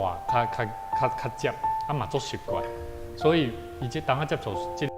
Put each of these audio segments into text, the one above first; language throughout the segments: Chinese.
哇，较接，啊嘛做习惯，所以伊即当下接触即。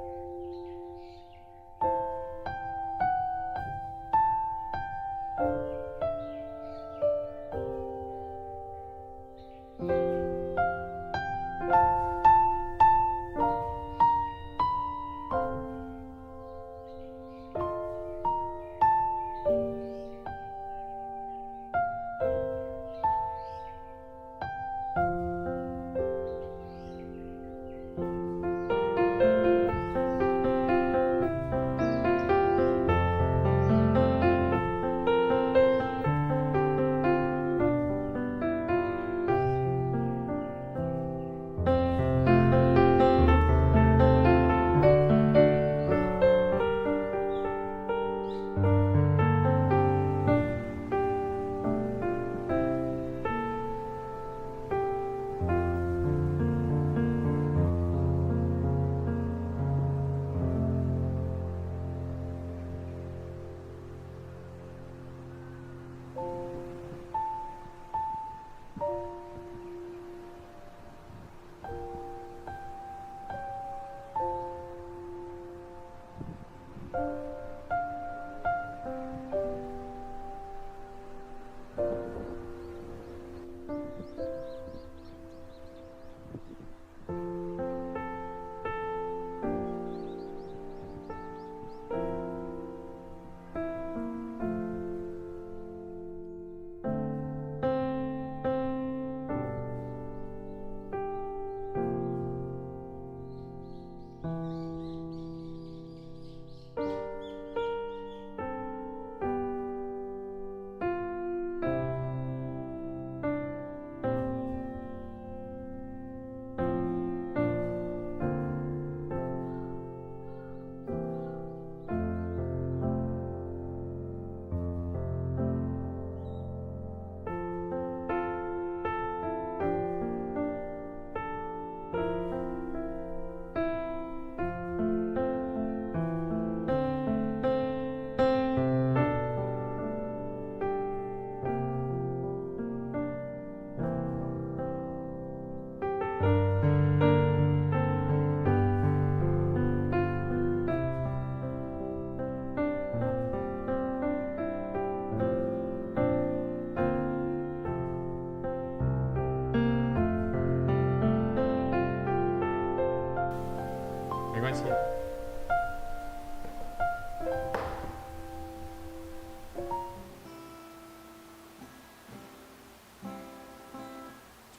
没关系。觉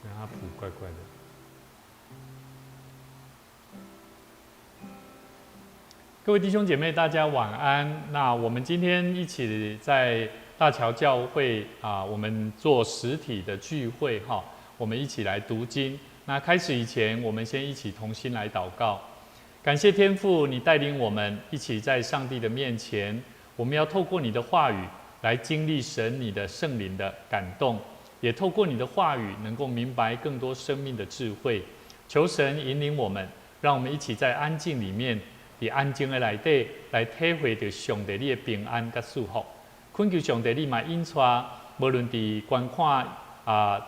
得它谱怪怪的。各位弟兄姐妹，大家晚安。那我们今天一起在大桥教会我们做实体的聚会哈，我们一起来读经。那开始以前，我们先一起同心来祷告。感谢天父，你带领我们一起在上帝的面前，我们要透过你的话语来经历神你的圣灵的感动，也透过你的话语能够明白更多生命的智慧。求神引领我们，让我们一起在安静里面，在安静的内底来体会到上帝你的平安跟祝福。恳求上帝你嘛引带，无论伫观看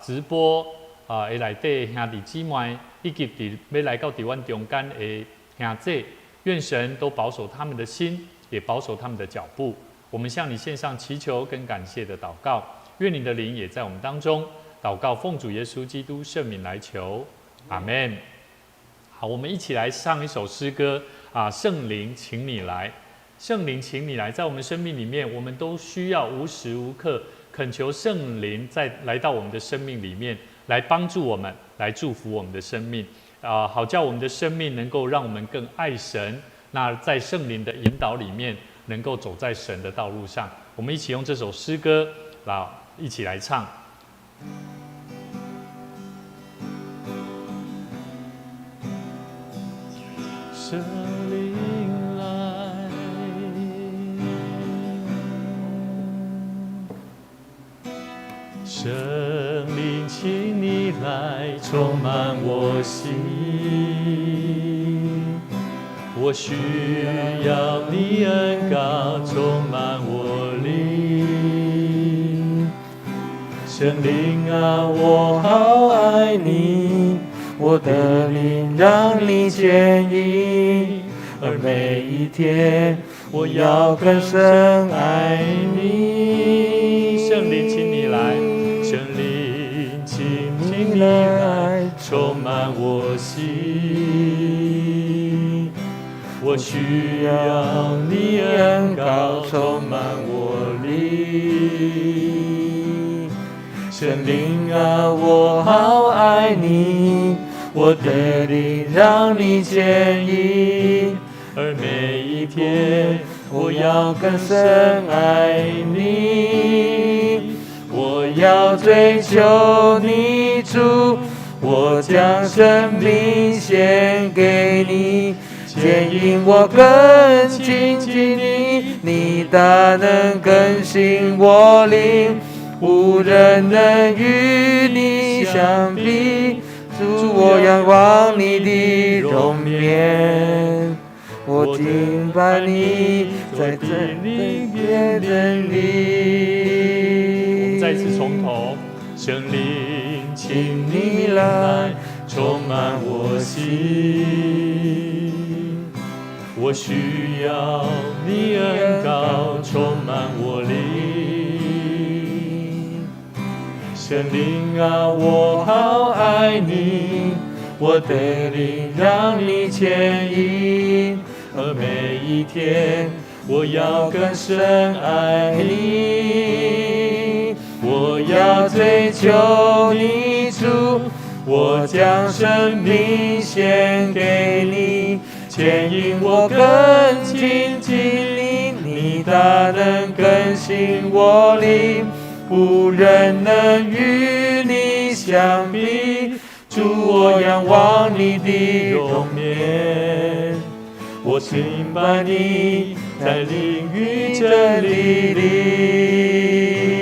直播的内底兄弟姊妹，以及要来到阮中间的兄弟，愿神都保守他们的心，也保守他们的脚步。我们向你献上祈求跟感谢的祷告，愿你的灵也在我们当中。祷告奉主耶稣基督圣名来求，阿们。好，我们一起来唱一首诗歌圣灵，请你来。圣灵，请你来，在我们生命里面，我们都需要无时无刻恳求圣灵来到我们的生命里面，来帮助我们，来祝福我们的生命。好叫我们的生命能够让我们更爱神。那在圣灵的引导里面，能够走在神的道路上。我们一起用这首诗歌，一起来唱。圣灵来，圣灵，请你来充满我心，我需要你恩膏充满我灵。圣灵啊，我好爱你，我的灵让你牵引，而每一天我要更深爱你。圣灵，请你来，圣灵，请你来，充满我心。我需要你恩膏充满我灵。圣灵啊，我好爱你，我的灵让你牵引，而每一天我要更深爱你。我要追求你主，我将生命献给你，牵引我更亲近你，你大能更新我灵，无人能与你相比。主，我仰望你的容颜，我敬拜你在真理的真理。再次从头，圣灵，请你来，充满我心。我需要你恩膏充满我灵。圣灵啊，我好爱你，我的灵让你牵引，而每一天我要更深爱你。我要追求你主，我将生命献给你，牵引我更亲近你，你大能更新我灵，无人能与你相比。主，我仰望你的容颜，我敬拜你在灵与真理里。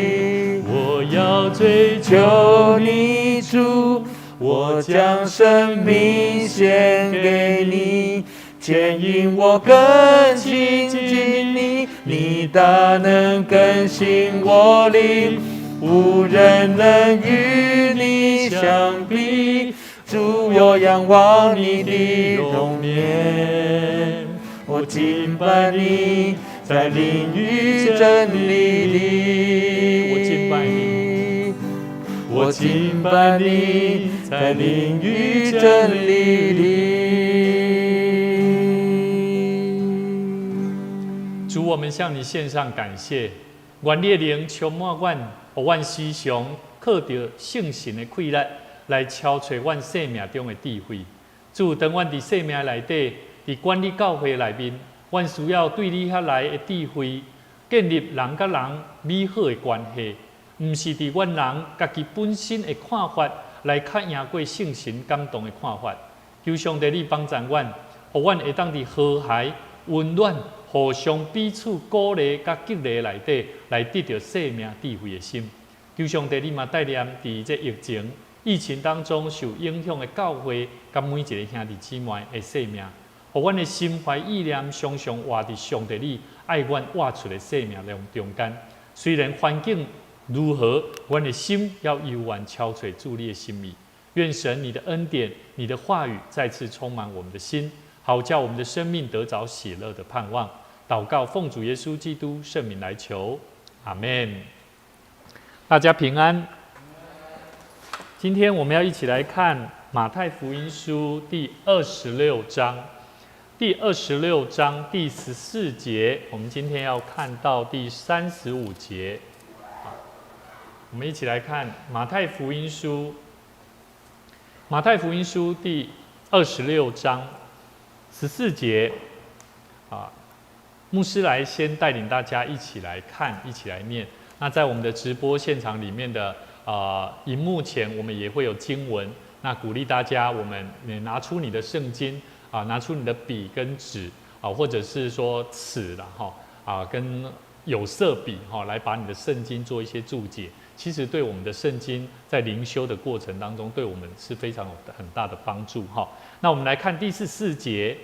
我要追求你主，我将生命献给你，牵引我更亲近你，你大能更新我灵，无人能与你相比。主，我仰望你的容颜，我敬拜你在灵与真理里。我敬拜你，我敬拜你在灵与真理里。主，我们向你献上感谢，愿你的灵充满阮，互阮时常靠着圣神的气力来敲找阮生命中的智慧。主，当阮伫生命内底，伫管理教会内面，阮需要对你遐来的智慧，建立人甲人美好的关系，毋是伫阮人家己本身的看法来较赢过圣神感动的看法。求上帝你帮助阮，互阮会当伫和谐、温暖、互相彼此鼓励甲激励内底，来得到生命智慧的心。求上帝你嘛带念伫这疫情当中受影响的教会，甲每一个兄弟姊妹的生命，互阮的心怀意念常常活伫上帝你爱阮活出的生命中间。虽然环境如何，阮的心要永远敲找主你的心意。愿神你的恩典、你的话语再次充满我们的心，好叫我们的生命得着喜乐的盼望。祷告奉主耶稣基督圣名来求，阿们。大家平安。今天我们要一起来看马太福音书第26章，第26章第14节，我们今天要看到第35节。我们一起来看马太福音书第26章14节。牧师来先带领大家一起来看，一起来念。那在我们的直播现场里面的荧幕前，我们也会有经文。那鼓励大家，我们拿出你的圣经拿出你的笔跟纸或者是说尺跟有色笔来把你的圣经做一些注解。其实对我们的圣经在灵修的过程当中，对我们是非常有很大的帮助那我们来看第14节。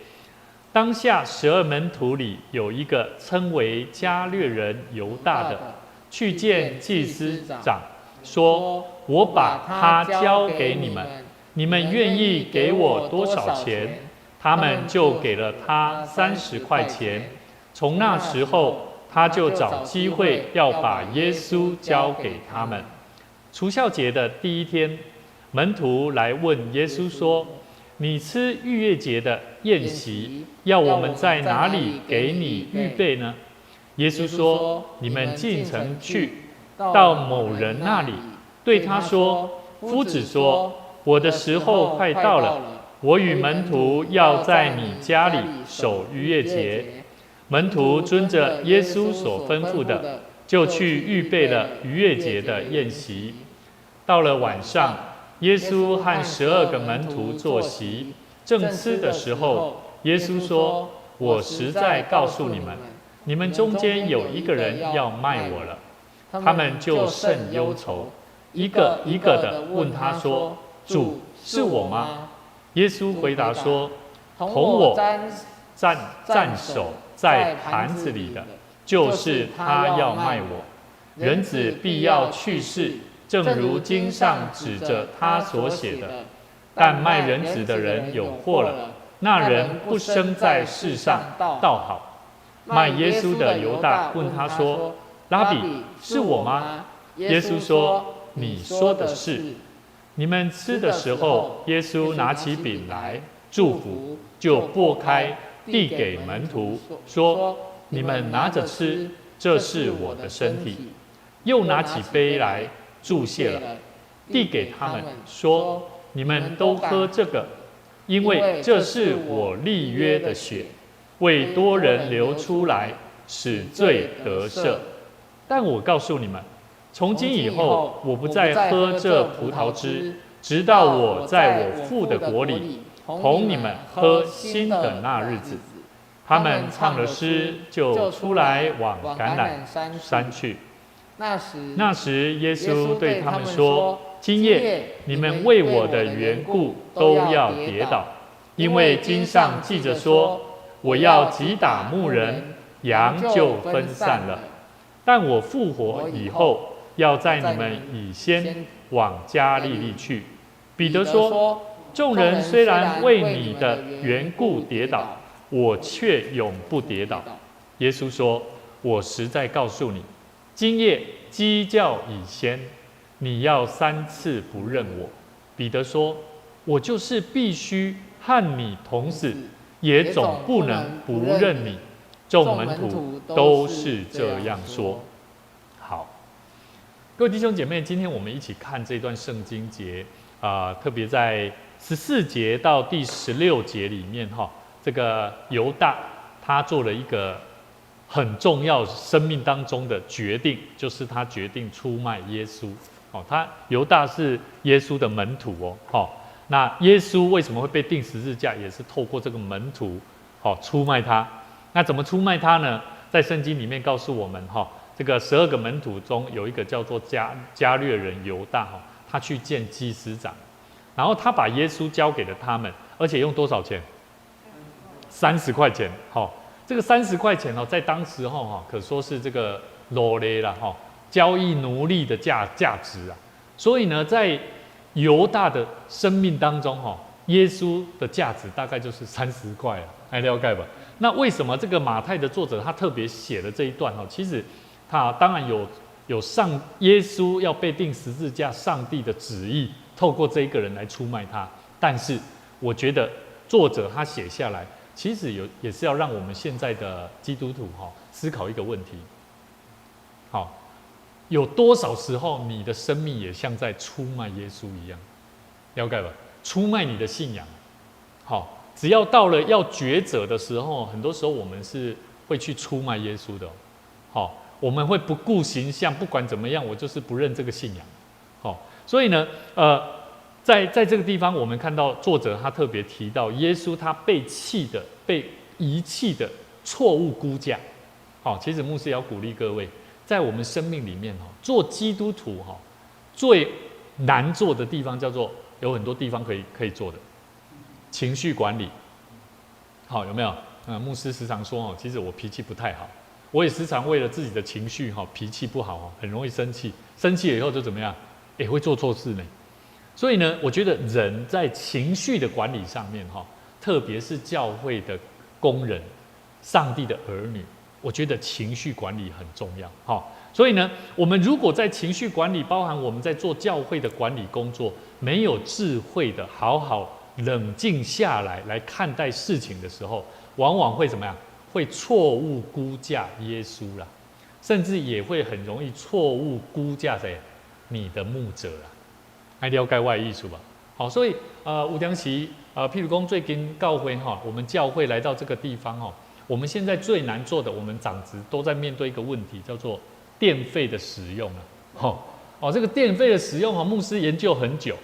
当下12门徒里有一个称为加略人犹大的，去见祭司长，说：“我把它交给你们，你们愿意给我多少钱？”他们就给了他30块钱。从那时候，他就找机会要把耶稣交给他们。除酵节的第一天，门徒来问耶稣说：“你吃逾越节的宴席，要我们在哪里给你预备呢？”耶稣说：“你们进城去，到某人那里，对他说：‘夫子说，我的时候快到了，我与门徒要在你家里守逾越节。’门徒遵着耶稣所吩咐的，就去预备了逾越节的宴席。到了晚上，耶稣和12个门徒坐席，正吃的时候，耶稣说：‘我实在告诉你们，你们中间有一个人要卖我了。’他们就甚忧愁，一个一个的问他说：‘主，是我吗？’耶稣回答说：‘同我蘸手在盘子里的，就是他要卖我。人子必要去世，正如经上指着他所写的。但卖人子的人有祸了，那人不生在世上，倒好。’卖耶稣的犹大问他说：‘拉比，是我吗？’耶稣说：‘你说的是。’你们吃的时候，耶稣拿起饼来，祝福，就擘开，递给门徒，说：‘你们拿着吃，这是我的身体。’又拿起杯来，祝谢了，递给他们，说：‘你们都喝这个，因为这是我立约的血，为多人流出来，使罪得赦。但我告诉你们，从今以后，我不再喝这葡萄汁，直到我在我父的国里同你们喝新的那日子。’他们唱了诗，就出来往橄榄山去。那时，耶稣对他们说：‘今夜你们为我的缘故都要跌倒，因为经上记着说，我要击打牧人，羊就分散了。但我复活以后，要在你们以先往加利利去。’彼得说：‘众人虽然为你的缘故跌倒，我却永不跌倒。’耶稣说：‘我实在告诉你，今夜鸡叫以先，你要3次不认我。’彼得说：‘我就是必须和你同死，也总不能不认你。’众门徒都是这样说。”好，各位弟兄姐妹，今天我们一起看这段圣经节特别在14节到第16节里面这个犹大他做了一个很重要生命当中的决定，就是他决定出卖耶稣。犹大是耶稣的门徒那耶稣为什么会被钉十字架，也是透过这个门徒出卖他。那怎么出卖他呢？在圣经里面告诉我们这个12个门徒中有一个叫做加略人犹大他去见祭司长，然后他把耶稣交给了他们，而且用多少钱？30块钱。这个30块钱在当时可说是这个奴隶啦交易奴隶的价值啊。所以呢，在犹大的生命当中耶稣的价值大概就是30块了，还了解吧？那为什么这个马太的作者他特别写了这一段其实他当然有耶稣要被钉十字架，上帝的旨意透过这一个人来出卖他。但是我觉得作者他写下来，其实也是要让我们现在的基督徒思考一个问题：有多少时候你的生命也像在出卖耶稣一样？了解吧？出卖你的信仰。只要到了要抉择的时候，很多时候我们是会去出卖耶稣的。我们会不顾形象，不管怎么样，我就是不认这个信仰。所以呢，在这个地方，我们看到作者他特别提到耶稣他被弃的、被遗弃的错误估价。其实牧师也要鼓励各位，在我们生命里面做基督徒最难做的地方叫做有很多地方可以做的。情绪管理，有没有？牧师时常说其实我脾气不太好，我也时常为了自己的情绪脾气不好很容易生气，生气了以后就怎么样？也会做错事呢。所以呢，我觉得人在情绪的管理上面哈，特别是教会的工人、上帝的儿女，我觉得情绪管理很重要哈。所以呢，我们如果在情绪管理，包含我们在做教会的管理工作，没有智慧的好好冷静下来来看待事情的时候，往往会怎么样？会错误估价耶稣啦，甚至也会很容易错误估价谁？你的牧者啦。还了解我的意思吧？好，所以有当时譬如讲最近教会哈，我们教会来到这个地方哈，我们现在最难做的，我们长职都在面对一个问题，叫做电费的使用啊。这个电费的使用哈，牧师研究很久。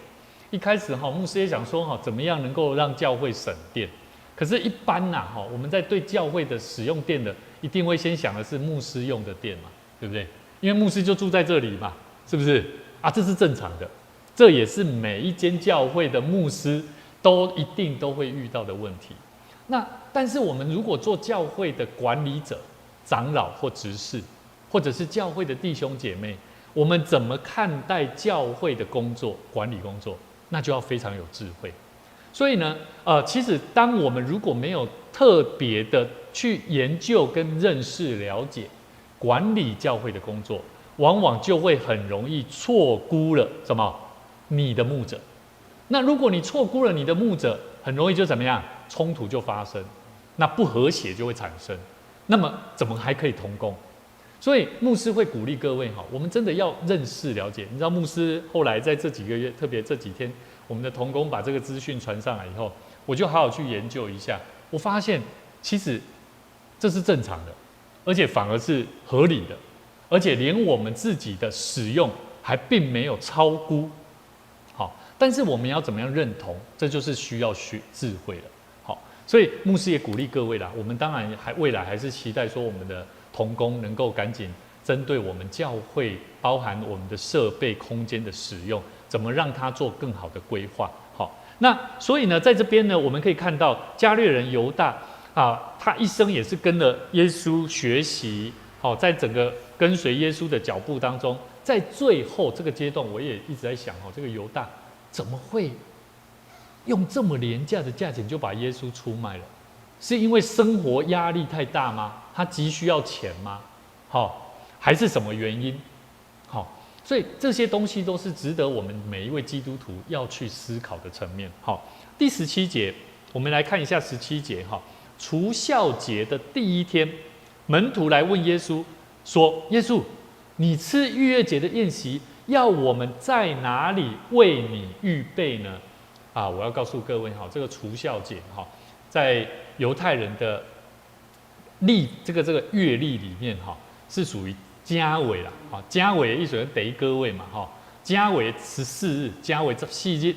一开始哈，牧师也想说哈，怎么样能够让教会省电？可是，一般呐哈，我们在对教会的使用电的，一定会先想的是牧师用的电嘛，对不对？因为牧师就住在这里嘛，是不是？这是正常的。这也是每一间教会的牧师一定都会遇到的问题。但是我们如果做教会的管理者、长老或执事，或者是教会的弟兄姐妹，我们怎么看待教会的工作、管理工作，那就要非常有智慧。所以呢，其实当我们如果没有特别的去研究跟认识、了解管理教会的工作，往往就会很容易错估了什么？你的牧者。那如果你错估了你的牧者，很容易就怎么样？冲突就发生，那不和谐就会产生。那么怎么还可以同工？所以牧师会鼓励各位哈，我们真的要认识了解。你知道牧师后来在这几个月，特别这几天，我们的同工把这个资讯传上来以后，我就好好去研究一下。我发现其实这是正常的，而且反而是合理的，而且连我们自己的使用还并没有超估。好，但是我们要怎么样认同？这就是需要学智慧了。好，所以牧师也鼓励各位啦。我们当然未来还是期待说我们的同工能够赶紧针对我们教会，包含我们的设备空间的使用，怎么让它做更好的规划。好，那所以呢，在这边呢，我们可以看到加略人犹大他一生也是跟了耶稣学习。好，在整个跟随耶稣的脚步当中，在最后这个阶段，我也一直在想这个犹大怎么会用这么廉价的价钱就把耶稣出卖了？是因为生活压力太大吗？他急需要钱吗？还是什么原因？所以这些东西都是值得我们每一位基督徒要去思考的层面。第17节，我们来看一下17节除酵节的第一天，门徒来问耶稣说：“耶稣，你吃逾越节的宴席，要我们在哪里为你预备呢？”我要告诉各位这个除酵节在犹太人的这个月历里面是属于正月啦，正月的意思是第一个月嘛，正月14日，正月14日，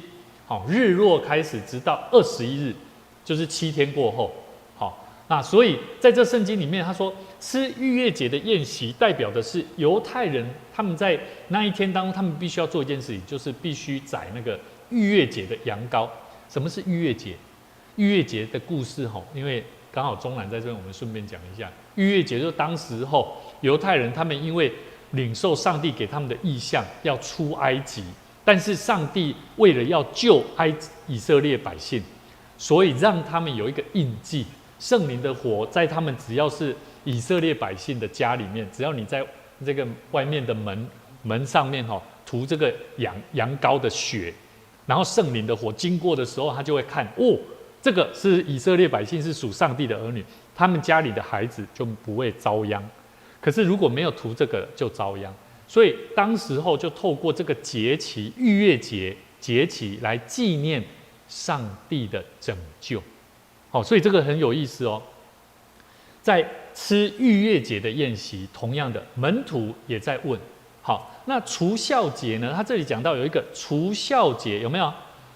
日落开始直到21日，就是7天过后。那所以在这圣经里面，他说吃逾越节的宴席，代表的是犹太人他们在那一天当中，他们必须要做一件事情，就是必须宰那个逾越节的羊羔。什么是逾越节？逾越节的故事因为刚好钟兰在这边，我们顺便讲一下。逾越节就是当时犹太人他们因为领受上帝给他们的意象，要出埃及，但是上帝为了要救以色列百姓，所以让他们有一个印记。圣灵的火在他们只要是以色列百姓的家里面，只要你在这个外面的门上面涂这个羊羔的血，然后圣灵的火经过的时候，他就会看这个是以色列百姓，是属上帝的儿女，他们家里的孩子就不会遭殃。可是如果没有涂这个，就遭殃。所以当时候就透过这个节期逾越节节期来纪念上帝的拯救。所以这个很有意思在吃逾越节的宴席，同样的门徒也在问。那除酵节呢？他这里讲到有一个除酵节，有没有？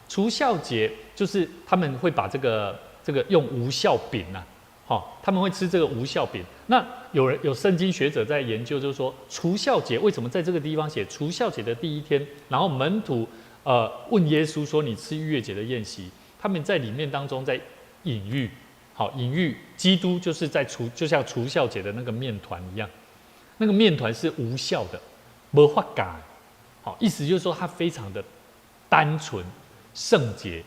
除酵节就是他们会把这个用无酵饼他们会吃这个无酵饼。那有圣经学者在研究，就是说除酵节为什么在这个地方写除酵节的第一天？然后门徒问耶稣说：“你吃逾越节的宴席？”他们在里面当中在隐喻基督就是就像除酵节的那个面团一样，那个面团是无效的，没法改。好，意思就是说它非常的单纯、圣洁，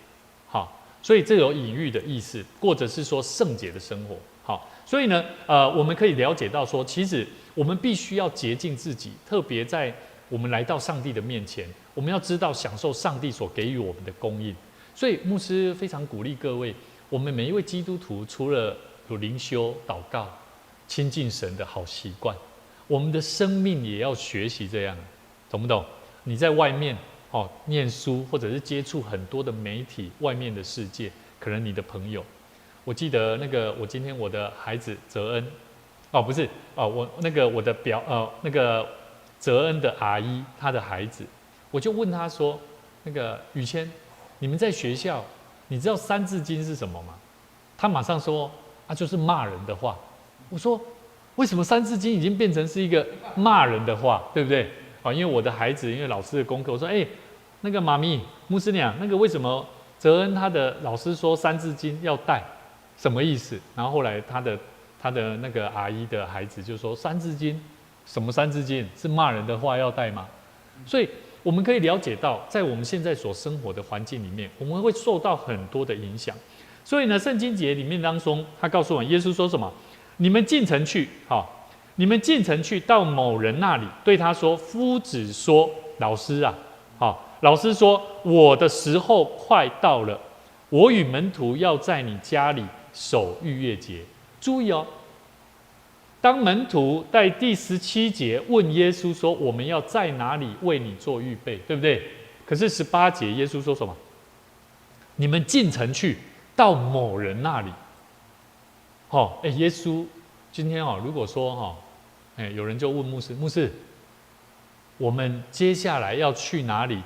好，所以这有隐喻的意思，或者是说圣洁的生活，好，所以呢，我们可以了解到说，其实我们必须要洁净自己，特别在我们来到上帝的面前，我们要知道享受上帝所给予我们的供应。所以牧师非常鼓励各位，我们每一位基督徒，除了有灵修、祷告、亲近神的好习惯，我们的生命也要学习这样，懂不懂？你在外面念书，或者是接触很多的媒体，外面的世界，可能你的朋友，我记得我今天我的孩子泽恩，不是我我的泽恩的阿姨，她的孩子，我就问他说，宇谦，你们在学校，你知道三字经是什么吗？他马上说就是骂人的话。我说为什么三字经已经变成是一个骂人的话，对不对？因为我的孩子，因为老师的功课，我说妈咪牧师娘，为什么泽恩他的老师说三字经要带，什么意思？然后后来他的阿姨的孩子就说三字经，什么三字经是骂人的话要带吗？所以我们可以了解到，在我们现在所生活的环境里面，我们会受到很多的影响。所以呢，圣经节里面当中，他告诉我们，耶稣说什么？你们进城去，你们进城去，到某人那里，对他说：“夫子说，老师啊，老师说，我的时候快到了，我与门徒要在你家里守逾越节。”注意哦，当门徒在第17节问耶稣说：“我们要在哪里为你做预备？”对不对？可是18节耶稣说什么？你们进城去，到某人那里。耶稣今天如果说有人就问牧师，我们接下来要去哪里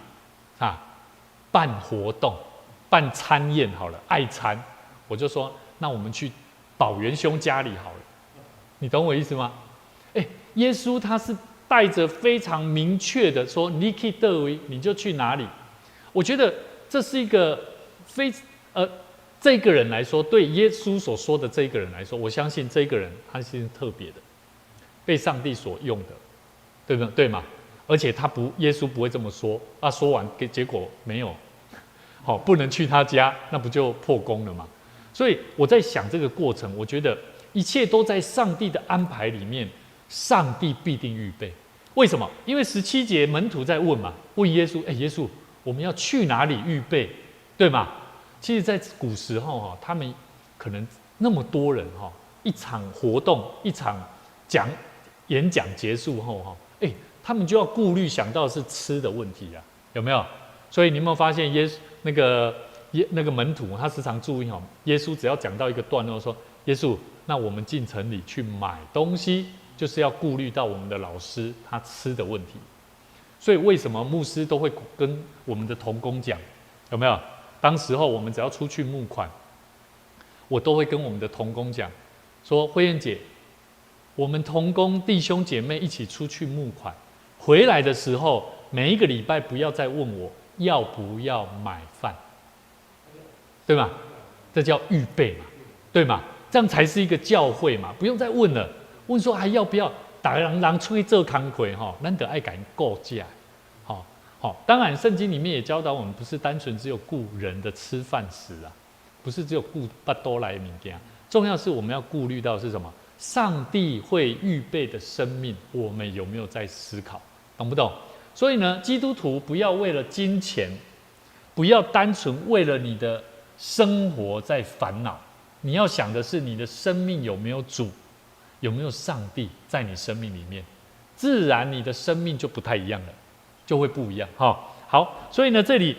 办活动、办餐宴好了，爱餐，我就说那我们去宝元兄家里好了，你懂我意思吗？耶稣他是带着非常明确的说，你去哪里你就去哪里。我觉得这是一个这个人来说，对耶稣所说的这个人来说，我相信这个人他是特别的，被上帝所用的，对吗？而且耶稣不会这么说，说完结果没有，不能去他家，那不就破功了吗？所以我在想这个过程，我觉得一切都在上帝的安排里面，上帝必定预备。为什么？因为17节门徒在问嘛，问耶稣，耶稣，我们要去哪里预备，对吗？其实，在古时候他们可能那么多人一场活动、一场演讲结束后他们就要顾虑想到的是吃的问题啊，有没有？所以你有没有发现那个门徒他时常注意耶稣只要讲到一个段落说，耶稣，那我们进城里去买东西，就是要顾虑到我们的老师他吃的问题。所以为什么牧师都会跟我们的同工讲，有没有？当时候我们只要出去募款，我都会跟我们的同工讲，说慧燕姐，我们同工弟兄姐妹一起出去募款，回来的时候每一个礼拜不要再问我要不要买饭，对吗？这叫预备嘛，对吗？这样才是一个教会嘛，不用再问了。问说还要不要？大家人出去做工课咱得爱赶顾家。当然，圣经里面也教导我们，不是单纯只有顾人的吃饭食啊，不是只有顾巴多来物件，重要是我们要顾虑到是什么？上帝会预备的生命，我们有没有在思考？懂不懂？所以呢，基督徒不要为了金钱，不要单纯为了你的生活在烦恼，你要想的是你的生命有没有主，有没有上帝在你生命里面，自然你的生命就不太一样了。就会不一样好，所以呢，这里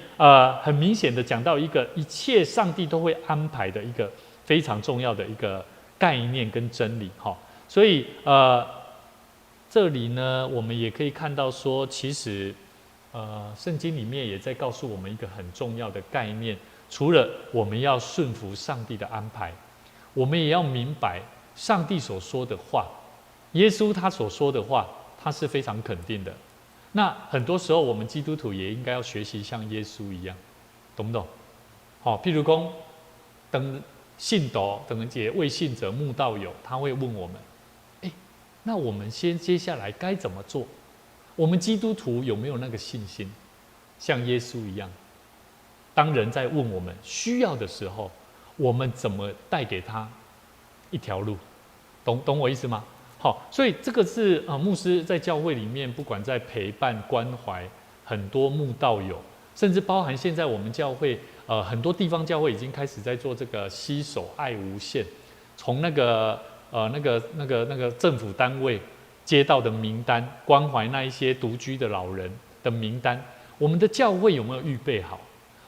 很明显的讲到一切上帝都会安排的一个非常重要的一个概念跟真理所以这里呢，我们也可以看到说，其实圣经里面也在告诉我们一个很重要的概念，除了我们要顺服上帝的安排，我们也要明白上帝所说的话，耶稣他所说的话，他是非常肯定的。那很多时候，我们基督徒也应该要学习像耶稣一样，懂不懂？譬如说，等信徒等这些未信者慕道友，他会问我们，那我们接下来该怎么做？我们基督徒有没有那个信心，像耶稣一样？当人在问我们需要的时候，我们怎么带给他一条路？懂我意思吗？好，所以这个是牧师在教会里面，不管在陪伴关怀很多慕道友，甚至包含现在我们教会很多地方教会已经开始在做这个携手爱无限，从那个政府单位接到的名单，关怀那一些独居的老人的名单，我们的教会有没有预备好？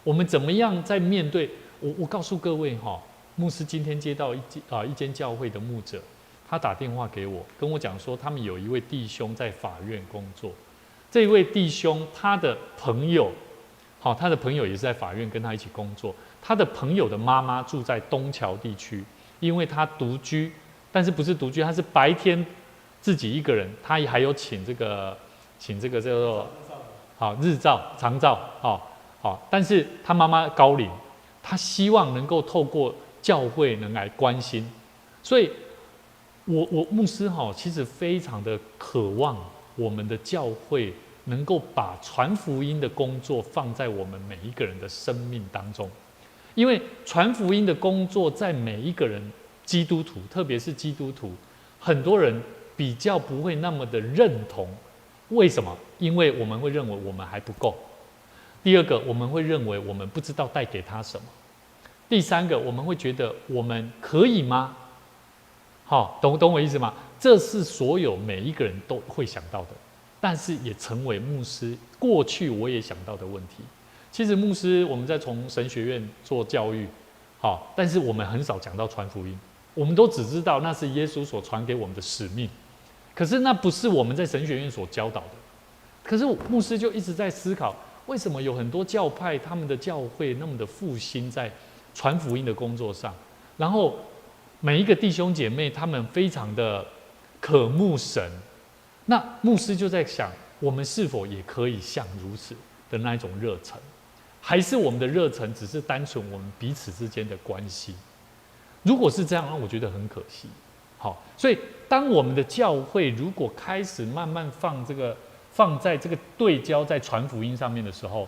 我们怎么样在面对？我告诉各位哈，牧师今天接到一间教会的牧者，他打电话给我，跟我讲说，他们有一位弟兄在法院工作。这一位弟兄，他的朋友也是在法院跟他一起工作。他的朋友的妈妈住在东桥地区，因为他独居，但是不是独居，他是白天自己一个人，他还有请这个叫做日照、长照但是他妈妈高龄，他希望能够透过教会能来关心，所以我牧师其实非常的渴望我们的教会能够把传福音的工作放在我们每一个人的生命当中，因为传福音的工作在每一个人基督徒，特别是基督徒，很多人比较不会那么的认同。为什么？因为我们会认为我们还不够。第二个，我们会认为我们不知道带给他什么。第三个，我们会觉得我们可以吗？懂我意思吗？这是所有每一个人都会想到的，但是也成为牧师过去我也想到的问题。其实牧师我们在从神学院做教育，但是我们很少讲到传福音，我们都只知道那是耶稣所传给我们的使命，可是那不是我们在神学院所教导的。可是牧师就一直在思考，为什么有很多教派他们的教会那么的复兴在传福音的工作上，然后每一个弟兄姐妹他们非常的渴慕神，那牧师就在想，我们是否也可以像如此的那一种热忱，还是我们的热忱只是单纯我们彼此之间的关系？如果是这样，那我觉得很可惜。所以当我们的教会如果开始慢慢放在这个对焦在传福音上面的时候，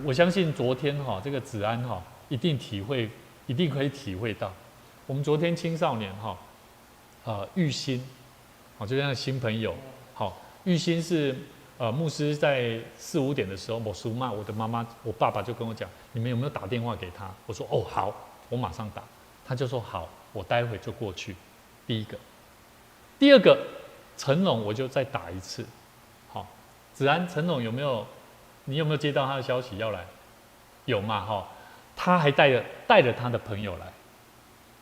我相信昨天这个子安一定可以体会到。我们昨天青少年玉兴，就像新朋友，玉兴是牧师在4、5点的时候，我的妈妈我爸爸就跟我讲，你们有没有打电话给他？我说好，我马上打。他就说好，我待会就过去。第一个，第二个，陈龙我就再打一次。子安，陈龙你有没有接到他的消息要来？有嘛？他还带着他的朋友来，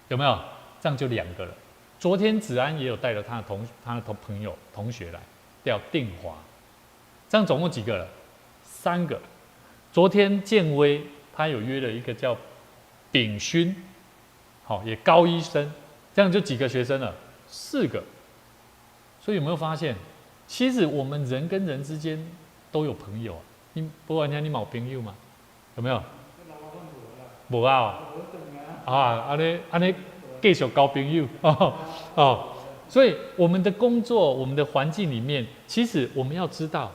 有没有？这样就2个了。昨天子安也有带着他的朋友同学来，叫定华，这样总共几个了？3个。昨天建威他有约了一个叫炳勋，也高一生，这样就几个学生了？4个。所以有没有发现？其实我们人跟人之间都有朋友，你不管你冇朋友嘛，有没有？冇安尼继续交朋友所以我们的工作、我们的环境里面，其实我们要知道，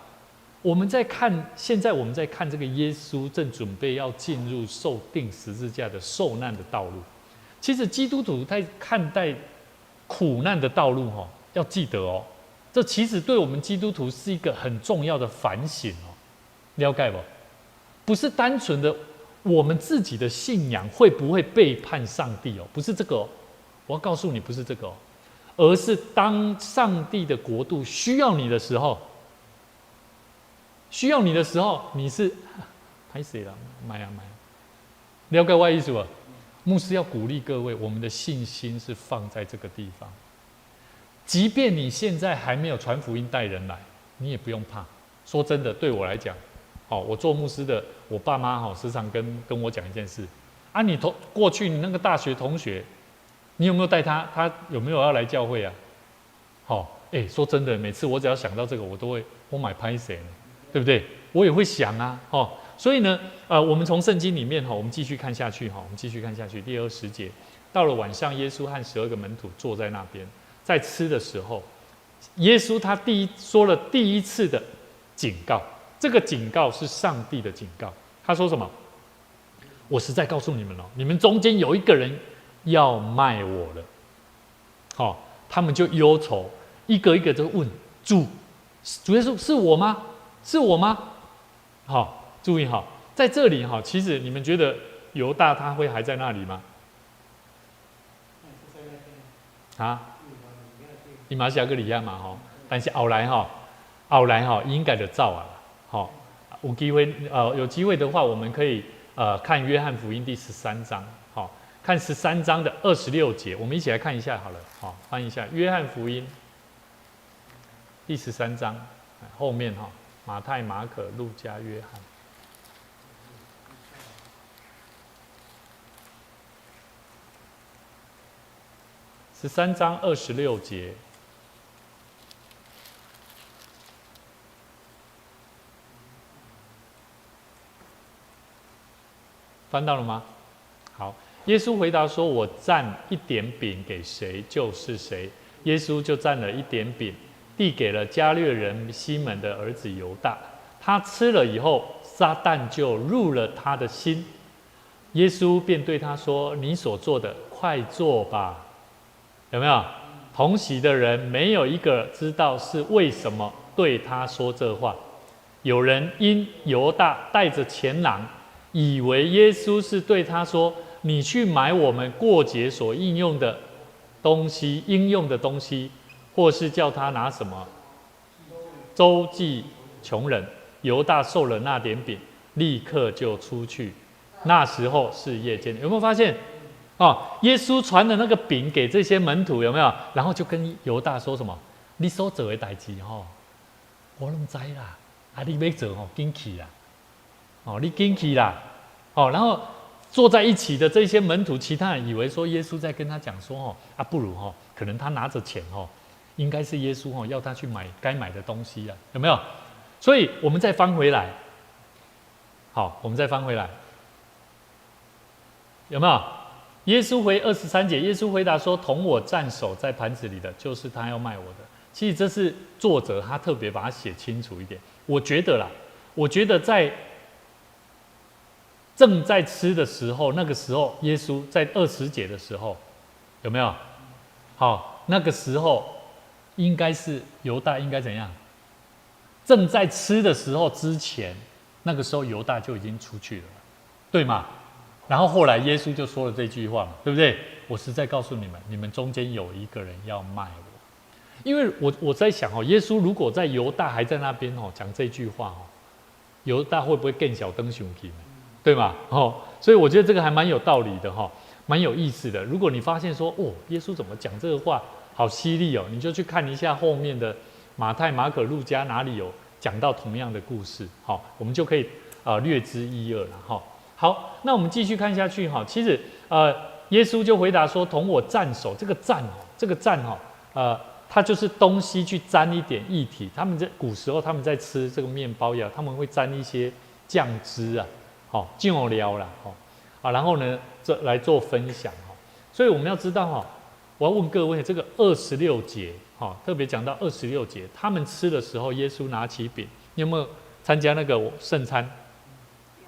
现在我们在看这个耶稣正准备要进入受钉十字架的受难的道路。其实基督徒在看待苦难的道路要记得这其实对我们基督徒是一个很重要的反省了解不？不是单纯的我们自己的信仰会不会背叛上帝不是这个我要告诉你不是这个而是当上帝的国度需要你的时候，你是拍谁了？买啊！了解我的意思不？牧师要鼓励各位，我们的信心是放在这个地方。即便你现在还没有传福音带人来，你也不用怕。说真的，对我来讲，我做牧师的，我爸妈时常跟我讲一件事啊，你过去你那个大学同学，你有没有带他？他有没有要来教会啊？说真的，每次我只要想到这个，我买拍谁呢？对不对？我也会想啊，所以呢，我们从圣经里面我们继续看下去第20节，到了晚上，耶稣和12个门徒坐在那边。在吃的时候，耶稣他说了第一次的警告，这个警告是上帝的警告。他说什么？我实在告诉你们你们中间有一个人要卖我了。好，他们就忧愁，一个一个就问主耶稣，是我吗？是我吗？好，注意好，在这里其实你们觉得犹大他会还在那里吗？伊嘛是还搁里亚嘛但是后来应该就走啊有机会有机会的话，我们可以看约翰福音第13章，看13章的26节，我们一起来看一下好了，翻一下约翰福音第13章后面马太、马可、路加、约翰。13章26节，翻到了吗？好，耶稣回答说：“我蘸一点饼给谁，就是谁。”耶稣就蘸了一点饼，递给了加略人西门的儿子犹大。他吃了以后，撒旦就入了他的心。耶稣便对他说：“你所做的，快做吧。”有没有？同席的人没有一个知道是为什么对他说这话。有人因犹大带着钱囊，以为耶稣是对他说：“你去买我们过节所应用的东西，或是叫他拿什么周济穷人。”犹大受了那点饼，立刻就出去。那时候是夜间，有没有发现？耶稣传的那个饼给这些门徒，有没有？然后就跟犹大说什么：“你所做的代志我拢知啦，你要做紧去啦，你紧去啦。”然后坐在一起的这些门徒，其他人以为说耶稣在跟他讲说不如可能他拿着钱应该是耶稣要他去买该买的东西啊，有没有？所以我们再翻回来，我们再翻回来，有没有？耶稣回23节，耶稣回答说：“同我蘸手在盘子里的，就是他要卖我的。”其实这是作者他特别把它写清楚一点。我觉得在正在吃的时候，那个时候耶稣在20节的时候，有没有？那个时候应该是犹大应该怎样？正在吃的时候之前，那个时候犹大就已经出去了，对吗？然后后来耶稣就说了这句话嘛，对不对？我实在告诉你们，你们中间有一个人要卖我。因为我在想耶稣如果在犹大还在那边讲这句话犹大会不会更小灯熊气，对吗？所以我觉得这个还蛮有道理的蛮有意思的。如果你发现说耶稣怎么讲这个话好犀利你就去看一下后面的马太、马可、路加哪里有讲到同样的故事，我们就可以略知一二了好，那我们继续看下去其实耶稣就回答说：“同我蘸手。”这个蘸它就是东西去沾一点液体。他们在古时候他们在吃这个面包呀，他们会沾一些酱汁酱料啦然后呢来做分享所以我们要知道我要问各位，这个26节特别讲到26节，他们吃的时候，耶稣拿起饼，你有没有参加那个圣餐？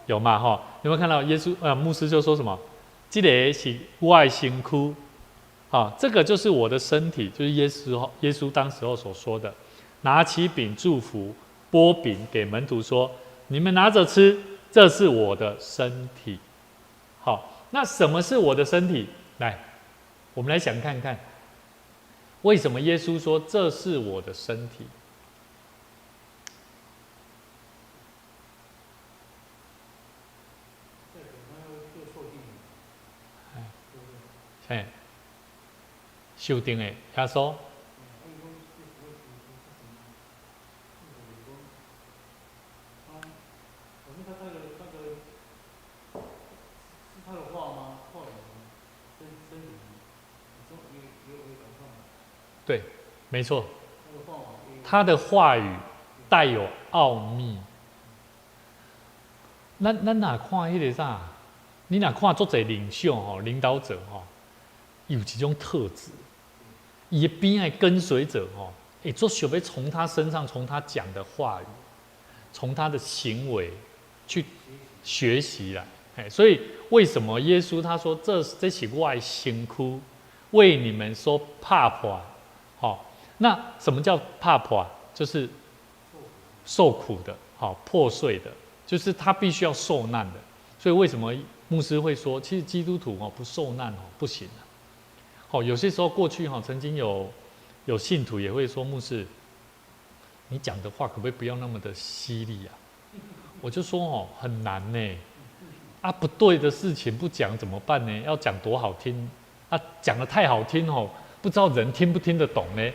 有嘛有没有看到耶稣牧师就说什么？这个是我的身躯这个就是我的身体，就是耶稣当时候所说的。拿起饼祝福，拨饼给门徒说：“你们拿着吃，这是我的身体。”那什么是我的身体？来，我们来想看看，为什么耶稣说这是我的身体？受定的耶稣，对，没错，他的话语带有奥秘。咱哪看迄个啥？你哪看做者领袖领导者有一种特质，伊边的跟随者做想要从他身上，从他讲的话语，从他的行为去学习来。所以为什么耶稣他说这是我的身躯，为你们所拍破。那什么叫拍破？就是受苦的，破碎的，就是他必须要受难的。所以为什么牧师会说，其实基督徒不受难不行有些时候过去曾经有信徒也会说，牧师，你讲的话可不可以不要那么的犀利啊？我就说很难呢。不对的事情不讲怎么办呢？要讲多好听讲得太好听不知道人听不听得懂呢？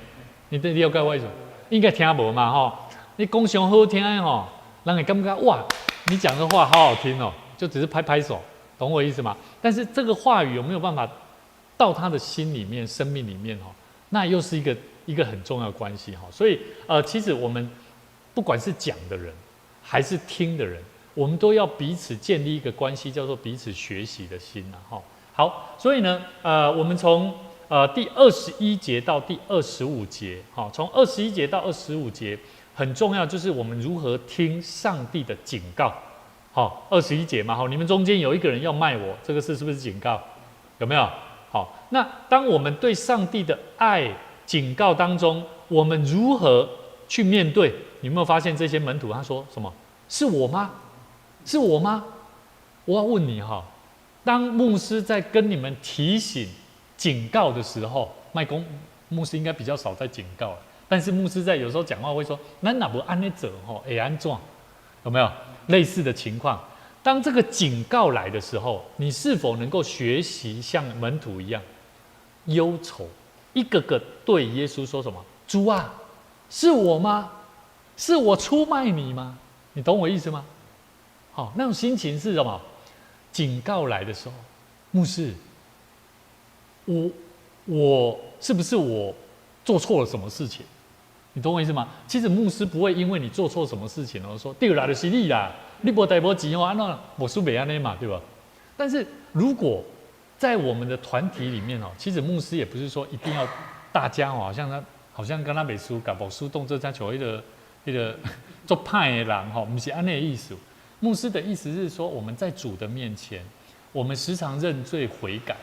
你了解我意思？应该听无嘛你讲上好听的人会感觉哇，你讲的话好好听就只是拍拍手，懂我意思吗？但是这个话语有没有办法到他的心里面、生命里面那又是一个很重要的关系所以其实我们不管是讲的人还是听的人，我们都要彼此建立一个关系，叫做彼此学习的心好，所以呢我们从第21节到第25节从21节到25节很重要，就是我们如何听上帝的警告21节嘛你们中间有一个人要卖我，这个是不是警告？有没有？那当我们对上帝的爱警告当中，我们如何去面对？你有没有发现这些门徒他说什么？是我吗？是我吗？我要问你当牧师在跟你们提醒警告的时候，麦公牧师应该比较少在警告了，但是牧师在有时候讲话会说，咱哪不按那走会安怎？有没有类似的情况？当这个警告来的时候，你是否能够学习像门徒一样忧愁，一个个对耶稣说什么？主啊，是我吗？是我出卖你吗？你懂我意思吗？那种心情是什么？警告来的时候，牧师，我是不是我做错了什么事情？你懂我意思吗？其实牧师不会因为你做错什么事情说对啦，就是你啦，你没带没钱那我是没安尼嘛，对吧？但是如果在我们的团体里面其实牧师也不是说一定要大家好像跟他美书搞不书动这家球一个做派的人不是安那的意思。牧师的意思是说，我们在主的面前，我们时常认罪悔改，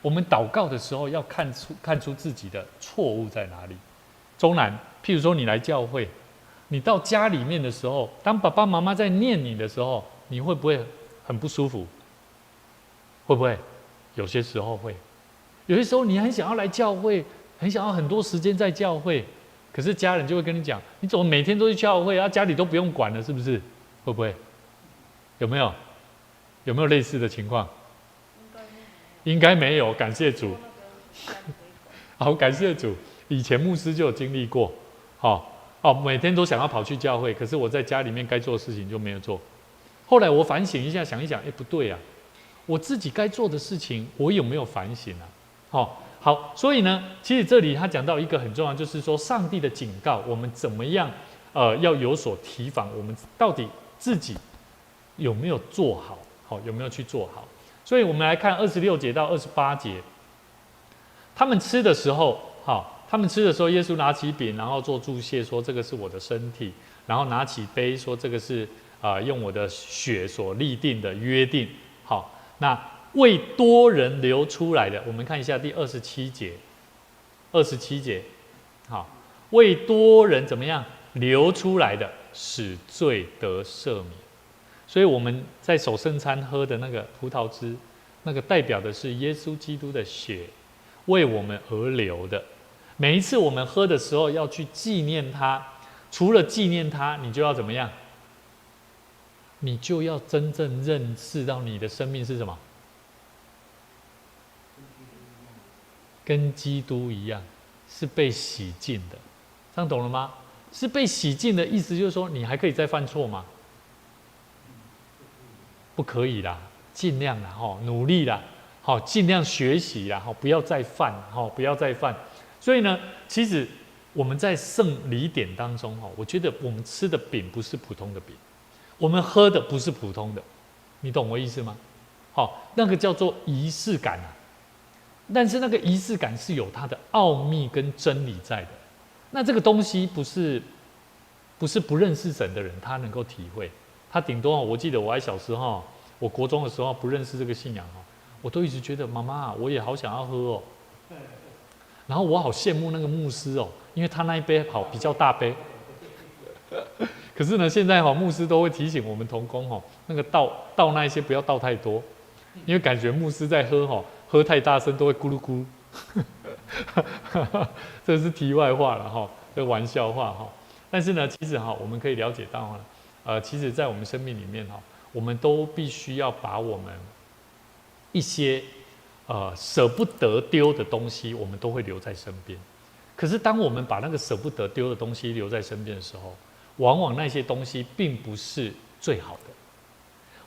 我们祷告的时候要看出自己的错误在哪里。中南，譬如说你来教会，你到家里面的时候，当爸爸妈妈在念你的时候，你会不会很不舒服？会不会？有些时候会。有些时候你很想要来教会，很想要很多时间在教会，可是家人就会跟你讲，你怎么每天都去教会家里都不用管了，是不是？会不会？有没有？有没有类似的情况？应该没有，感谢主。好，感谢主。以前牧师就有经历过，每天都想要跑去教会，可是我在家里面该做的事情就没有做。后来我反省一下，想一想，不对啊，我自己该做的事情，我有没有反省啊？好，所以呢，其实这里他讲到一个很重要，就是说上帝的警告，我们怎么样要有所提防，我们到底自己有没有做好，有没有去做好？所以我们来看26节到28节，他们吃的时候，耶稣拿起饼，然后做祝谢，说这个是我的身体，然后拿起杯，说这个是用我的血所立定的约定。那为多人流出来的，我们看一下第27节。27节，为多人怎么样流出来的，使罪得赦免。所以我们在守圣餐喝的那个葡萄汁，那个代表的是耶稣基督的血，为我们而流的。每一次我们喝的时候，要去纪念他。除了纪念他，你就要怎么样？你就要真正认识到你的生命是什么？跟基督一样，是被洗净的。这样懂了吗？是被洗净的意思，就是说你还可以再犯错吗？不可以啦，尽量啦，努力啦，尽量学习啦，不要再犯，不要再犯。所以呢，其实我们在圣礼典当中，我觉得我们吃的饼不是普通的饼，我们喝的不是普通的，你懂我意思吗？那个叫做仪式感啊。但是那个仪式感是有它的奥秘跟真理在的。那这个东西不是不认识神的人他能够体会，他顶多我记得我还小时候，我国中的时候不认识这个信仰我都一直觉得妈妈我也好想要喝哦，然后我好羡慕那个牧师哦，因为他那一杯好比较大杯。可是呢，现在牧师都会提醒我们同工那个倒那一些不要倒太多，因为感觉牧师在喝太大声都会咕噜咕噜。这是题外话了这玩笑话但是呢，其实我们可以了解到其实在我们生命里面我们都必须要把我们一些舍不得丢的东西，我们都会留在身边。可是当我们把那个舍不得丢的东西留在身边的时候，往往那些东西并不是最好的。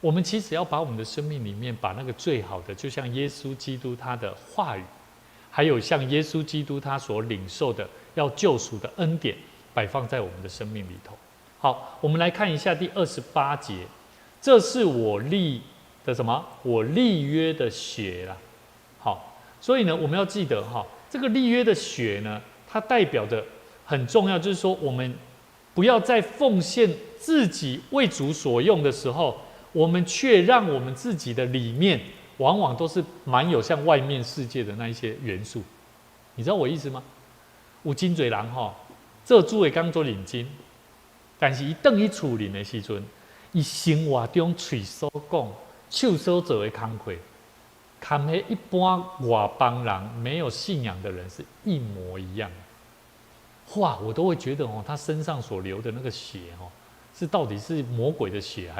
我们其实要把我们的生命里面把那个最好的，就像耶稣基督他的话语，还有像耶稣基督他所领受的要救赎的恩典，摆放在我们的生命里头。好，我们来看一下第28节，这是我立的什么？我立约的血啦。好，所以呢，我们要记得这个立约的血呢，它代表的很重要，就是说我们不要在奉献自己为主所用的时候，我们却让我们自己的里面往往都是蛮有像外面世界的那一些元素。你知道我意思吗？有真多人做主的刚做领金，但是一等去厝里的时阵，伊生活中嘴所讲、手所做的工课，跟迄一般外邦人没有信仰的人是一模一样的。哇，我都会觉得他身上所流的那个血是到底是魔鬼的血，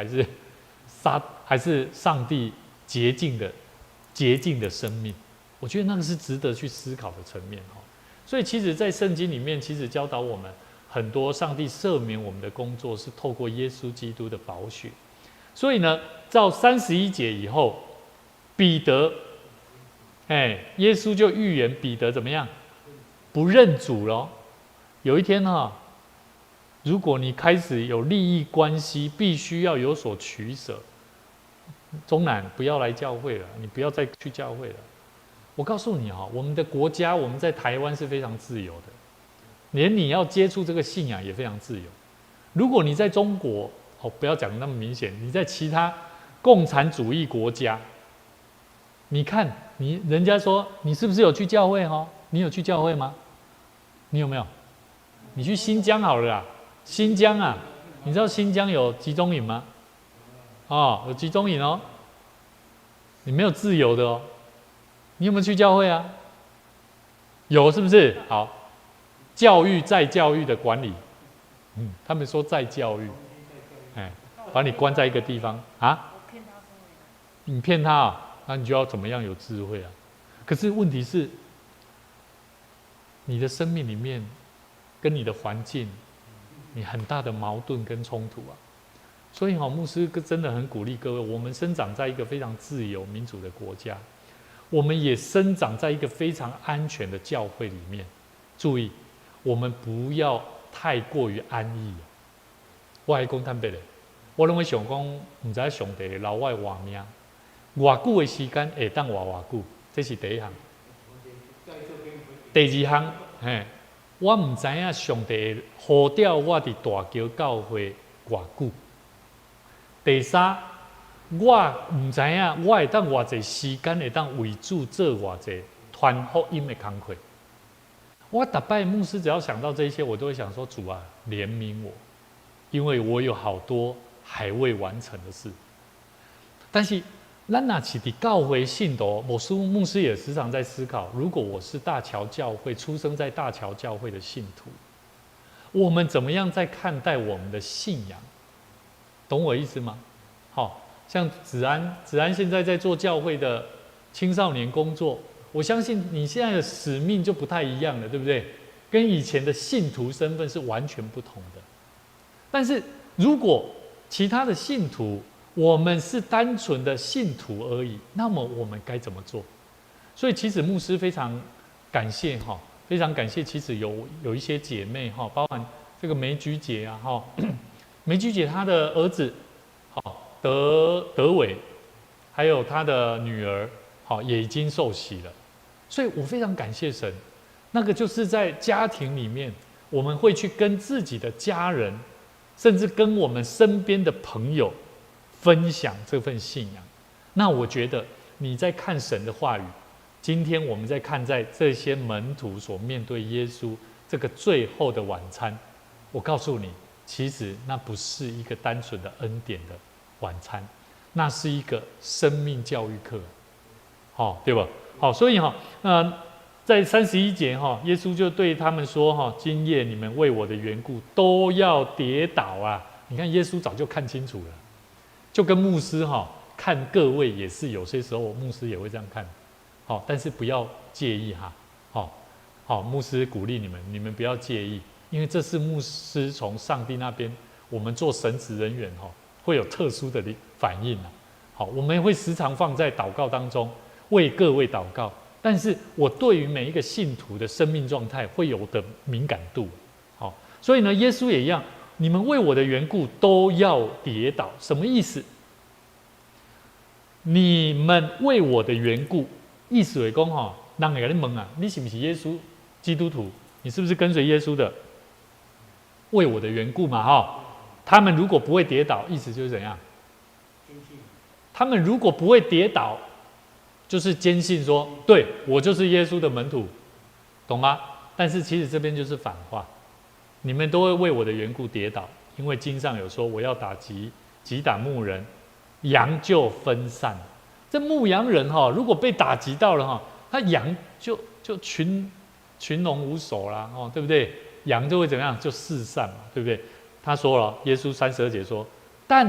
还是上帝洁净的生命？我觉得那个是值得去思考的层面所以其实，在圣经里面，其实教导我们很多，上帝赦免我们的工作是透过耶稣基督的宝血。所以呢，到31节以后，彼得，耶稣就预言彼得怎么样？不认主咯。有一天如果你开始有利益关系，必须要有所取舍，中南不要来教会了，你不要再去教会了。我告诉你我们的国家，我们在台湾是非常自由的，连你要接触这个信仰也非常自由。如果你在中国不要讲那么明显，你在其他共产主义国家，你看人家说你是不是有去教会你有去教会吗？你有没有？你去新疆好了啦，新疆你知道新疆有集中营吗？有集中营你没有自由的你有没有去教会啊？有，是不是？好，教育再教育的管理，他们说再教育，把你关在一个地方你骗他那你就要怎么样有智慧可是问题是，你的生命里面跟你的环境，你很大的矛盾跟冲突所以牧师真的很鼓励各位，我们生长在一个非常自由民主的国家，我们也生长在一个非常安全的教会里面。注意，我们不要太过于安逸我还讲坦白的，我认为想讲，唔知上帝留我的活命，偌久的时间会当偌久，这是第一项。第二项，我唔知影上帝呼召我伫大桥教会偌久。第三，我唔知影我会当偌济时间会当为主做偌济传福音的工课。我每摆牧师只要想到这些，我都会想说：主啊，怜悯我，因为我有好多还未完成的事。但是，咱若是伫教会信徒，牧师也时常在思考：如果我是大桥教会出生在大桥教会的信徒，我们怎么样在看待我们的信仰？懂我意思吗？像子安现在在做教会的青少年工作，我相信你现在的使命就不太一样了，对不对？跟以前的信徒身份是完全不同的。但是如果其他的信徒，我们是单纯的信徒而已，那么我们该怎么做？所以其实牧师非常感谢非常感谢，其实有一些姐妹包含这个梅菊姐梅菊姐她的儿子德伟，还有她的女儿也已经受洗了，所以我非常感谢神。那个就是在家庭里面，我们会去跟自己的家人，甚至跟我们身边的朋友分享这份信仰。那我觉得你在看神的话语，今天我们在看在这些门徒所面对耶稣这个最后的晚餐，我告诉你，其实那不是一个单纯的恩典的晚餐，那是一个生命教育课，对吧？所以在31节耶稣就对他们说今夜你们为我的缘故都要跌倒啊！你看耶稣早就看清楚了，就跟牧师看各位也是有些时候牧师也会这样看，但是不要介意牧师鼓励你们不要介意，因为这是牧师从上帝那边，我们做神职人员会有特殊的反应我们会时常放在祷告当中为各位祷告。但是我对于每一个信徒的生命状态会有的敏感度，所以呢，耶稣也一样，你们为我的缘故都要跌倒，什么意思？你们为我的缘故，意思是说人会跟你问啊，你是不是耶稣基督徒？你是不是跟随耶稣的？为我的缘故嘛，他们如果不会跌倒，意思就是怎样？他们如果不会跌倒，就是坚信说，对，我就是耶稣的门徒，懂吗？但是其实这边就是反话，你们都会为我的缘故跌倒，因为经上有说，我要打击打牧人，羊就分散。这牧羊人如果被打击到了他羊就群龙无首啦，对不对？羊就会怎么样？就四散嘛，对不对？他说了，耶稣32节说，但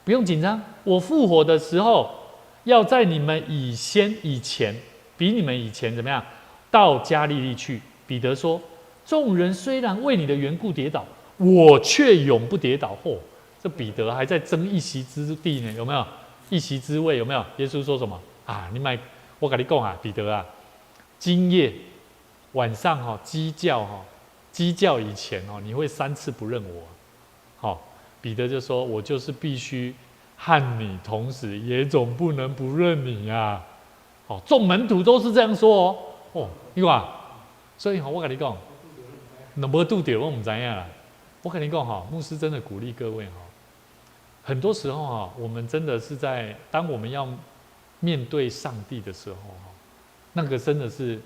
不用紧张，我复活的时候，要在你们以前，比你们以前怎么样？到加利利去。彼得说：“众人虽然为你的缘故跌倒，我却永不跌倒。”这彼得还在争一席之地呢，有没有？一席之位有没有？耶稣说什么啊？我跟你讲啊，彼得啊，今夜晚上鸡叫以前你会3次不认我。彼得就说：“我就是必须和你同死，也总不能不认你啊。”众门徒都是这样说你看，所以我跟你讲，能不度掉我不知道啦。我跟你讲牧师真的鼓励各位很多时候我们真的是当我们要面对上帝的时候那个真的是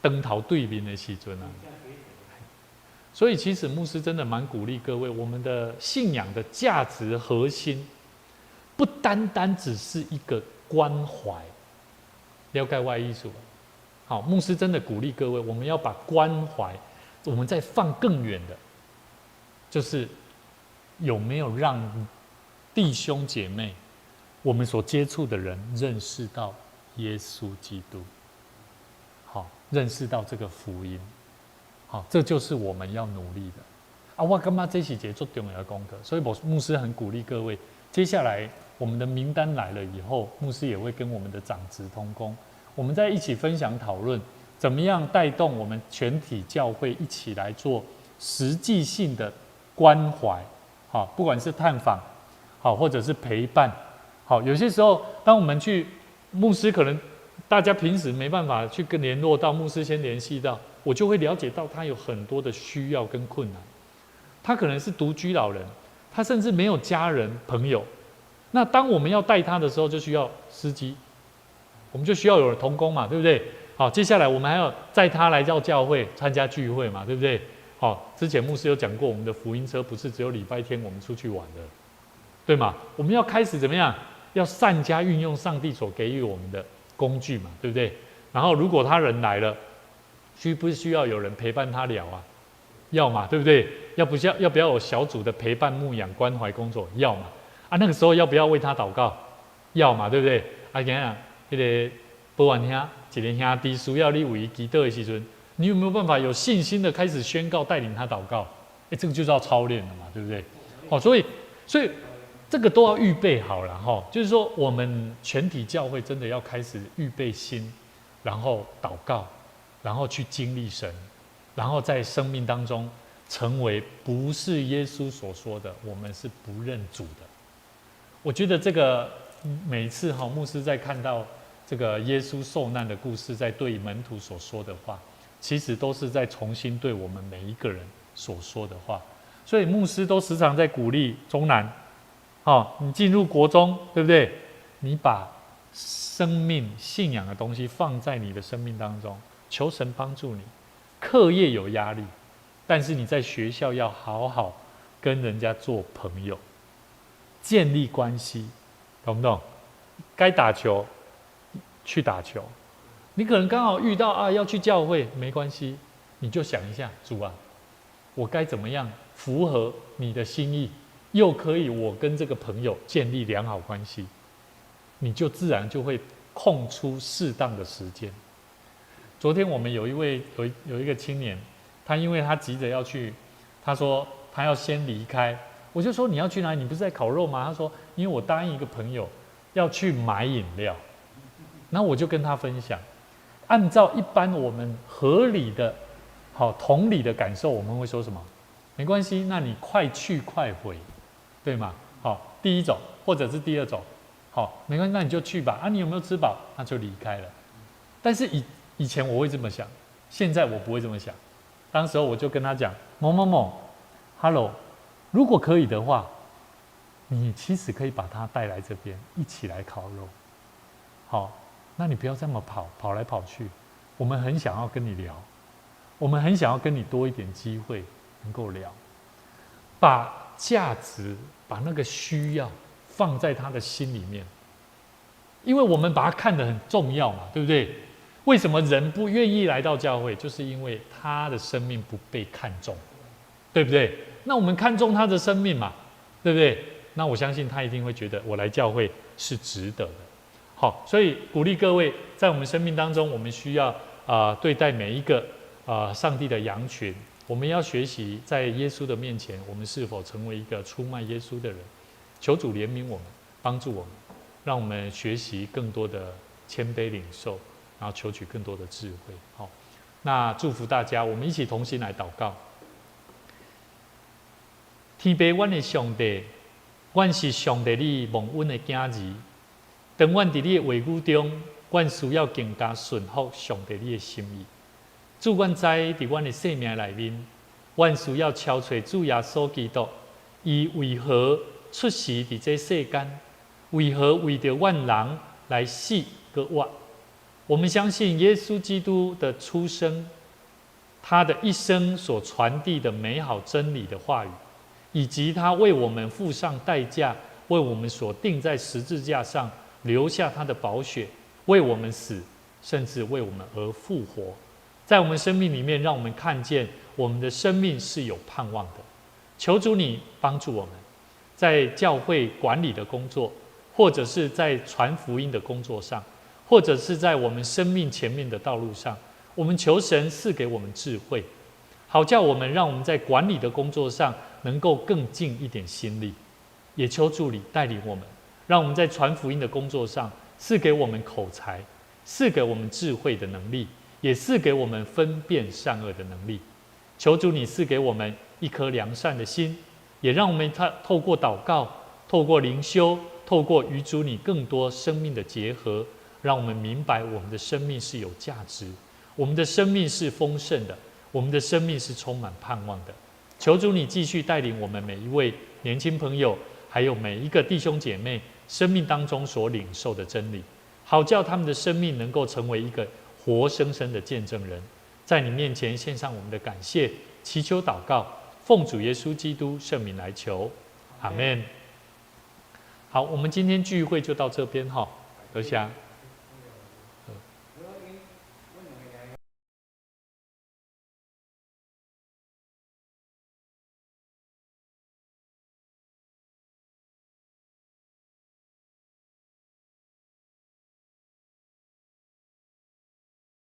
登头对面的时阵啊。所以其实牧师真的蛮鼓励各位，我们的信仰的价值核心，不单单只是一个关怀，了解我的意思吧？牧师真的鼓励各位，我们要把关怀，我们再放更远的，就是有没有让弟兄姐妹，我们所接触的人认识到耶稣基督，认识到这个福音。这就是我们要努力的我感觉这是一个最重要的功课，所以牧师很鼓励各位，接下来我们的名单来了以后，牧师也会跟我们的长职同工，我们在一起分享讨论，怎么样带动我们全体教会一起来做实际性的关怀，不管是探访，或者是陪伴，有些时候当我们去，牧师可能大家平时没办法去跟联络到，牧师先联系到，我就会了解到他有很多的需要跟困难。他可能是独居老人，他甚至没有家人朋友。那当我们要带他的时候，就需要司机，我们就需要有同工嘛，对不对？接下来我们还要载他来到教会参加聚会嘛，对不对？之前牧师有讲过，我们的福音车不是只有礼拜天我们出去玩的，对吗？我们要开始怎么样？要善加运用上帝所给予我们的工具嘛，对不对？然后如果他人来了，需不需要有人陪伴他聊啊？要嘛，对不对？要不要有小组的陪伴、牧养、关怀工作？要嘛。那个时候要不要为他祷告？要嘛，对不对？那个保安兄，一个兄弟需要你为他祈祷的时阵，你有没有办法有信心的开始宣告、带领他祷告？这个就叫操练了嘛，对不对？所以这个都要预备好了就是说，我们全体教会真的要开始预备心，然后祷告，然后去经历神，然后在生命当中成为不是耶稣所说的我们是不认主的。我觉得这个每一次牧师在看到这个耶稣受难的故事，在对门徒所说的话，其实都是在重新对我们每一个人所说的话。所以牧师都时常在鼓励中南，你进入国中，对不对？你把生命信仰的东西放在你的生命当中，求神帮助你。课业有压力，但是你在学校要好好跟人家做朋友，建立关系，懂不懂？该打球去打球，你可能刚好遇到要去教会，没关系，你就想一下，主啊，我该怎么样符合你的心意，又可以我跟这个朋友建立良好关系，你就自然就会空出适当的时间。昨天我们有一个青年，他因为他急着要去，他说他要先离开，我就说你要去哪里？你不是在烤肉吗？他说因为我答应一个朋友要去买饮料，然后我就跟他分享，按照一般我们合理的、同理的感受，我们会说什么？没关系，那你快去快回，对吗？第一种或者是第二种，没关系，那你就去吧。你有没有吃饱？那就离开了。但是以前我会这么想，现在我不会这么想。当时候我就跟他讲，某某某 ，Hello， 如果可以的话，你其实可以把他带来这边，一起来烤肉。那你不要这么跑来跑去。我们很想要跟你聊，我们很想要跟你多一点机会能够聊，把价值、把那个需要放在他的心里面，因为我们把他看得很重要嘛，对不对？为什么人不愿意来到教会？就是因为他的生命不被看重，对不对？那我们看重他的生命嘛，对不对？那我相信他一定会觉得我来教会是值得的。好，所以鼓励各位，在我们生命当中，我们需要对待每一个上帝的羊群，我们要学习在耶稣的面前，我们是否成为一个出卖耶稣的人？求主怜悯我们，帮助我们，让我们学习更多的谦卑领受，然后求取更多的智慧。好，那祝福大家，我们一起同心来祷告。天父，阮的上帝，阮是上帝你蒙恩的囝儿。当阮伫你的话语中，阮需要更加顺服上帝你的心意。主，阮知伫阮的生命内面，阮需要超找主耶稣基督，伊为何出世伫这世间？为何为着阮人来死搁活？我们相信耶稣基督的出生，他的一生所传递的美好真理的话语，以及他为我们付上代价，为我们所钉在十字架上，留下他的宝血，为我们死，甚至为我们而复活。在我们生命里面，让我们看见我们的生命是有盼望的。求主你帮助我们，在教会管理的工作，或者是在传福音的工作上，或者是在我们生命前面的道路上，我们求神赐给我们智慧，好叫我们让我们在管理的工作上能够更尽一点心力。也求主你带领我们，让我们在传福音的工作上赐给我们口才，赐给我们智慧的能力，也赐给我们分辨善恶的能力。求主你赐给我们一颗良善的心，也让我们透过祷告，透过灵修，透过与主你更多生命的结合，让我们明白我们的生命是有价值，我们的生命是丰盛的，我们的生命是充满盼望的。求主你继续带领我们每一位年轻朋友，还有每一个弟兄姐妹生命当中所领受的真理，好叫他们的生命能够成为一个活生生的见证人。在你面前献上我们的感谢，祈求祷告，奉主耶稣基督圣名来求，阿们。好，我们今天聚会就到这边哈，德祥。